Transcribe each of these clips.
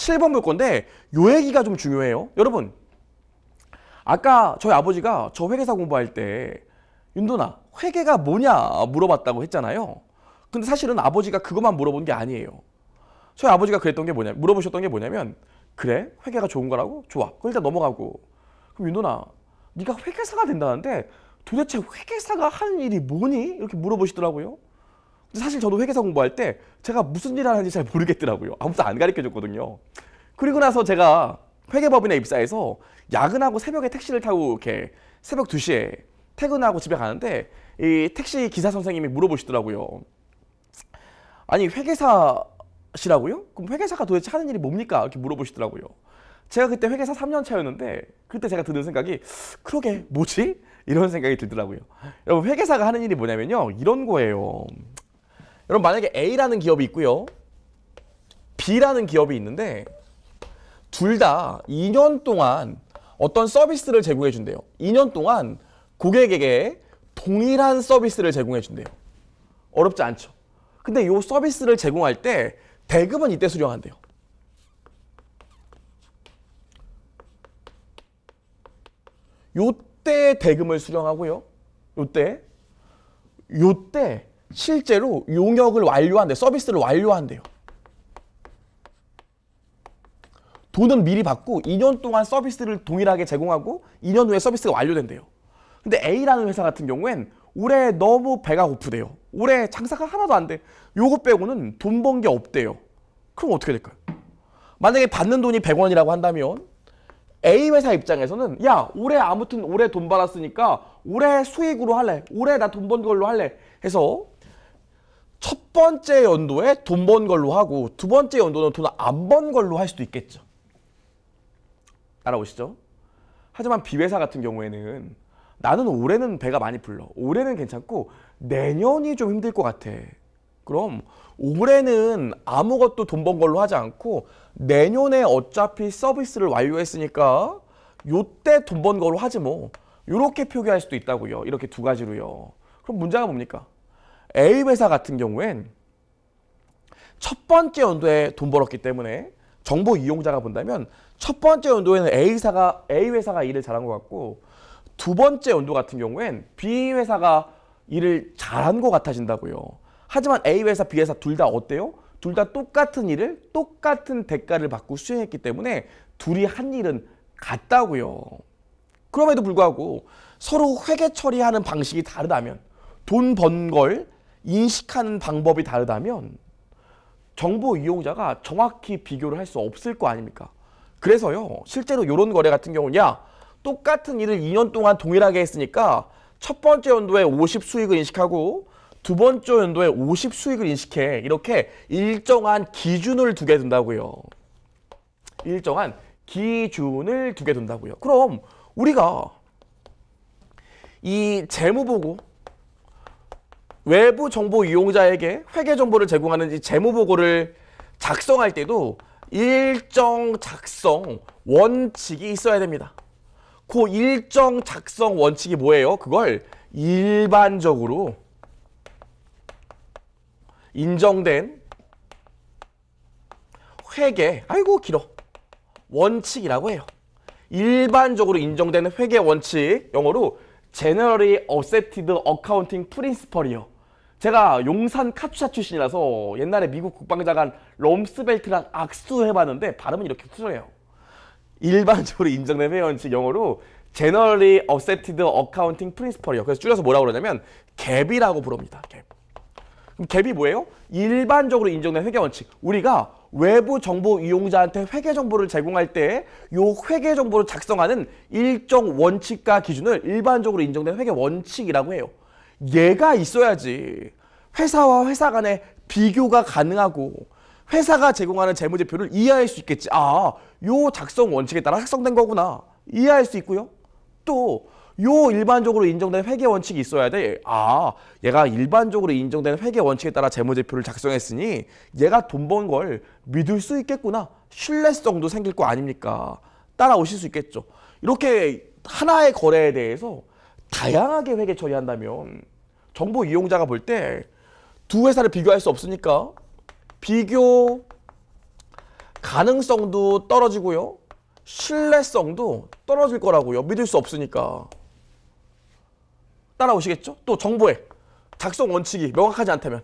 7번 볼 건데 요 얘기가 좀 중요해요. 여러분, 아까 저희 아버지가 저 회계사 공부할 때 윤도나 회계가 뭐냐 물어봤다고 했잖아요. 근데 사실은 아버지가 그것만 물어본 게 아니에요. 저희 아버지가 물어보셨던 게 뭐냐면, 그래? 회계가 좋은 거라고? 좋아. 그럼 일단 넘어가고. 그럼 윤도나, 네가 회계사가 된다는데 도대체 회계사가 하는 일이 뭐니? 이렇게 물어보시더라고요. 근데 사실 저도 회계사 공부할 때 제가 무슨 일을 하는지 잘 모르겠더라고요. 아무도 안 가르쳐줬거든요. 그리고 나서 제가 회계법인에 입사해서 야근하고 새벽에 택시를 타고 이렇게 새벽 2시에 퇴근하고 집에 가는데 이 택시 기사 선생님이 물어보시더라고요. 아니, 회계사시라고요? 그럼 회계사가 도대체 하는 일이 뭡니까? 이렇게 물어보시더라고요. 제가 그때 회계사 3년 차였는데 그때 제가 드는 생각이, 그러게 뭐지? 이런 생각이 들더라고요. 여러분, 회계사가 하는 일이 뭐냐면요, 이런 거예요. 여러분, 만약에 A라는 기업이 있고요, B라는 기업이 있는데 둘 다 2년 동안 어떤 서비스를 제공해 준대요. 2년 동안 고객에게 동일한 서비스를 제공해 준대요. 어렵지 않죠? 근데 이 서비스를 제공할 때 대금은 이때 수령한대요. 요때 대금을 수령하고요. 요때 실제로 용역을 완료한대요. 서비스를 완료한대요. 돈은 미리 받고 2년 동안 서비스를 동일하게 제공하고 2년 후에 서비스가 완료된대요. 근데 A라는 회사 같은 경우엔 올해 너무 배가 고프대요. 올해 장사가 하나도 안 돼. 요거 빼고는 돈 번 게 없대요. 그럼 어떻게 될까요? 만약에 받는 돈이 100원이라고 한다면 A 회사 입장에서는, 야, 올해 돈 받았으니까 올해 수익으로 할래. 올해 나 돈 번 걸로 할래. 해서 첫 번째 연도에 돈 번 걸로 하고 두 번째 연도는 돈 안 번 걸로 할 수도 있겠죠. 따라오시죠? 하지만 B 회사 같은 경우에는, 나는 올해는 배가 많이 불러. 올해는 괜찮고 내년이 좀 힘들 것 같아. 그럼 올해는 아무것도 돈 번 걸로 하지 않고 내년에 어차피 서비스를 완료했으니까 요때 돈 번 걸로 하지 뭐. 이렇게 표기할 수도 있다고요. 이렇게 두 가지로요. 그럼 문제가 뭡니까? A 회사 같은 경우엔 첫 번째 연도에 돈 벌었기 때문에 정보 이용자가 본다면 첫 번째 연도에는 A 회사가 일을 잘한 것 같고, 두 번째 연도 같은 경우엔 B 회사가 일을 잘한 것 같아진다고요. 하지만 A 회사, B 회사 둘 다 어때요? 둘 다 똑같은 일을 똑같은 대가를 받고 수행했기 때문에 둘이 한 일은 같다고요. 그럼에도 불구하고 서로 회계 처리하는 방식이 다르다면, 돈 번 걸 인식하는 방법이 다르다면 정보 이용자가 정확히 비교를 할 수 없을 거 아닙니까? 그래서요, 실제로 이런 거래 같은 경우는, 야, 똑같은 일을 2년 동안 동일하게 했으니까 첫 번째 연도에 50 수익을 인식하고 두 번째 연도에 50 수익을 인식해. 이렇게 일정한 기준을 두게 된다고요. 일정한 기준을 두게 된다고요. 그럼 우리가 이 재무보고, 외부 정보 이용자에게 회계 정보를 제공하는 이 재무보고를 작성할 때도 일정 작성 원칙이 있어야 됩니다. 그 일정 작성 원칙이 뭐예요? 그걸 일반적으로 인정된 회계, 아이고 길어, 원칙이라고 해요. 일반적으로 인정된 회계 원칙, 영어로 Generally Accepted Accounting Principle이요. 제가 용산 카투사 출신이라서 옛날에 미국 국방장관 럼스벨트랑 악수해봤는데 발음은 이렇게 후져요. 일반적으로 인정된 회계 원칙, 영어로 Generally Accepted Accounting Principle이요. 그래서 줄여서 뭐라고 그러냐면 갭이라고 부릅니다. 갭. 그럼 갭이 뭐예요? 일반적으로 인정된 회계 원칙. 우리가 외부 정보 이용자한테 회계 정보를 제공할 때 이 회계 정보를 작성하는 일정 원칙과 기준을 일반적으로 인정된 회계 원칙이라고 해요. 얘가 있어야지 회사와 회사 간의 비교가 가능하고 회사가 제공하는 재무제표를 이해할 수 있겠지. 아, 요 작성 원칙에 따라 작성된 거구나. 이해할 수 있고요. 또 요 일반적으로 인정된 회계 원칙이 있어야 돼. 아, 얘가 일반적으로 인정된 회계 원칙에 따라 재무제표를 작성했으니 얘가 돈 번 걸 믿을 수 있겠구나. 신뢰성도 생길 거 아닙니까? 따라오실 수 있겠죠. 이렇게 하나의 거래에 대해서 다양하게 회계 처리한다면 정보 이용자가 볼 때 두 회사를 비교할 수 없으니까 비교 가능성도 떨어지고요. 신뢰성도 떨어질 거라고요. 믿을 수 없으니까. 따라오시겠죠? 또 정보의 작성 원칙이 명확하지 않다면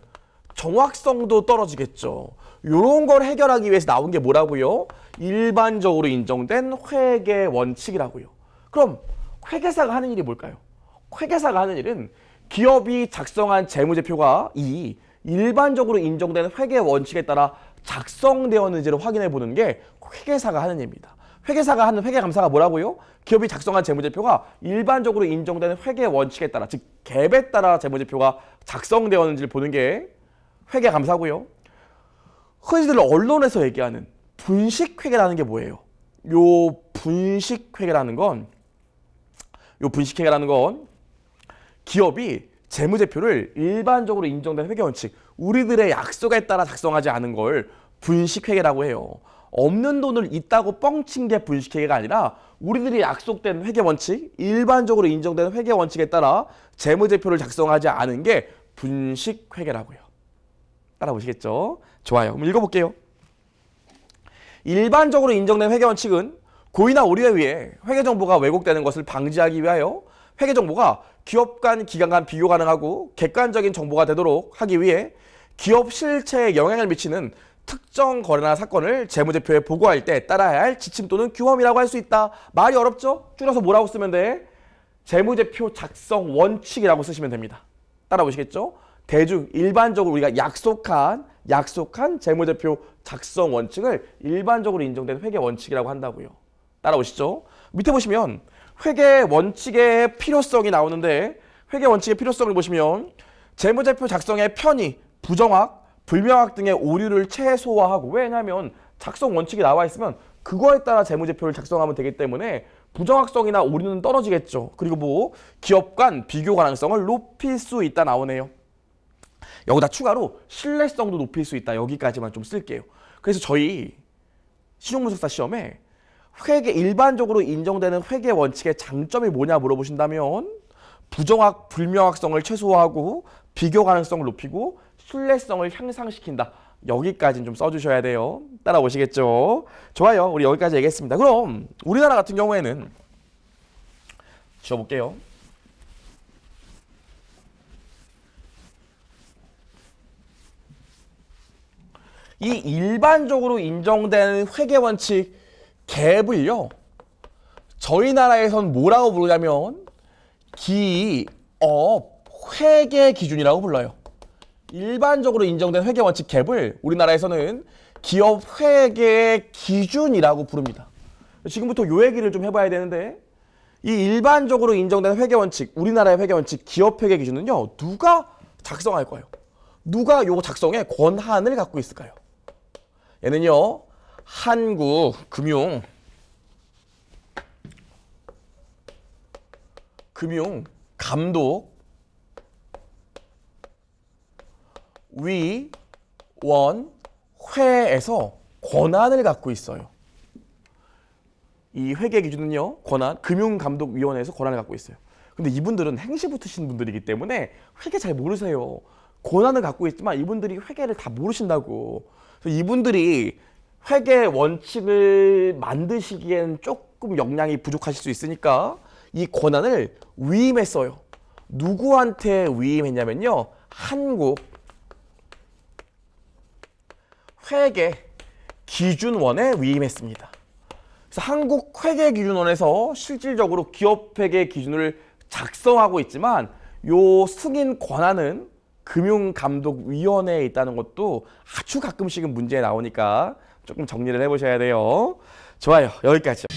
정확성도 떨어지겠죠. 이런 걸 해결하기 위해서 나온 게 뭐라고요? 일반적으로 인정된 회계 원칙이라고요. 그럼 회계사가 하는 일이 뭘까요? 회계사가 하는 일은 기업이 작성한 재무제표가 이 일반적으로 인정된 회계 원칙에 따라 작성되었는지를 확인해 보는 게 회계사가 하는 일입니다. 회계사가 하는 회계감사가 뭐라고요? 기업이 작성한 재무제표가 일반적으로 인정되는 회계 원칙에 따라, 즉 갭에 따라 재무제표가 작성되었는지를 보는 게 회계감사고요. 흔히들 언론에서 얘기하는 분식회계라는 게 뭐예요? 요 분식회계라는 건 기업이 재무제표를 일반적으로 인정된 회계원칙, 우리들의 약속에 따라 작성하지 않은 걸 분식회계라고 해요. 없는 돈을 있다고 뻥친 게 분식회계가 아니라 우리들이 약속된 회계원칙, 일반적으로 인정된 회계원칙에 따라 재무제표를 작성하지 않은 게 분식회계라고요. 따라보시겠죠? 좋아요. 그럼 읽어볼게요. 일반적으로 인정된 회계원칙은 고의나 오류에 의해 회계정보가 왜곡되는 것을 방지하기 위하여 회계정보가 기업 간, 기관 간 비교 가능하고 객관적인 정보가 되도록 하기 위해 기업 실체에 영향을 미치는 특정 거래나 사건을 재무제표에 보고할 때 따라야 할 지침 또는 규범이라고 할 수 있다. 말이 어렵죠? 줄여서 뭐라고 쓰면 돼? 재무제표 작성 원칙이라고 쓰시면 됩니다. 따라오시겠죠? 대중, 일반적으로 우리가 약속한 재무제표 작성 원칙을 일반적으로 인정된 회계 원칙이라고 한다고요. 따라오시죠? 밑에 보시면 회계 원칙의 필요성이 나오는데 회계 원칙의 필요성을 보시면 재무제표 작성의 편의, 부정확, 불명확 등의 오류를 최소화하고, 왜냐하면 작성 원칙이 나와 있으면 그거에 따라 재무제표를 작성하면 되기 때문에 부정확성이나 오류는 떨어지겠죠. 그리고 뭐 기업 간 비교 가능성을 높일 수 있다 나오네요. 여기다 추가로 신뢰성도 높일 수 있다. 여기까지만 좀 쓸게요. 그래서 저희 신용분석사 시험에 일반적으로 인정되는 회계 원칙의 장점이 뭐냐 물어보신다면 부정확, 불명확성을 최소화하고 비교 가능성을 높이고 신뢰성을 향상시킨다. 여기까지는 좀 써주셔야 돼요. 따라오시겠죠? 좋아요. 우리 여기까지 얘기했습니다. 그럼 우리나라 같은 경우에는 지워볼게요. 이 일반적으로 인정되는 회계원칙 갭을요, 저희 나라에선 뭐라고 부르냐면 기업 회계 기준이라고 불러요. 일반적으로 인정된 회계원칙 갭을 우리나라에서는 기업 회계 기준이라고 부릅니다. 지금부터 요 얘기를 좀 해봐야 되는데, 이 일반적으로 인정된 회계원칙, 우리나라의 회계원칙 기업 회계 기준은요, 누가 작성할 거예요? 누가 요 작성의 권한을 갖고 있을까요? 얘는요, 한국금융감독위원회에서 권한을 갖고 있어요. 이 회계 기준은요, 금융감독위원회에서 권한을 갖고 있어요. 근데 이분들은 행시 붙으신 분들이기 때문에 회계 잘 모르세요. 권한을 갖고 있지만 이분들이 회계를 다 모르신다고. 그래서 이분들이 회계 원칙을 만드시기엔 조금 역량이 부족하실 수 있으니까 이 권한을 위임했어요. 누구한테 위임했냐면요, 한국회계기준원에 위임했습니다. 그래서 한국회계기준원에서 실질적으로 기업회계 기준을 작성하고 있지만 요 승인 권한은 금융감독위원회에 있다는 것도 아주 가끔씩은 문제에 나오니까 조금 정리를 해보셔야 돼요. 좋아요. 여기까지.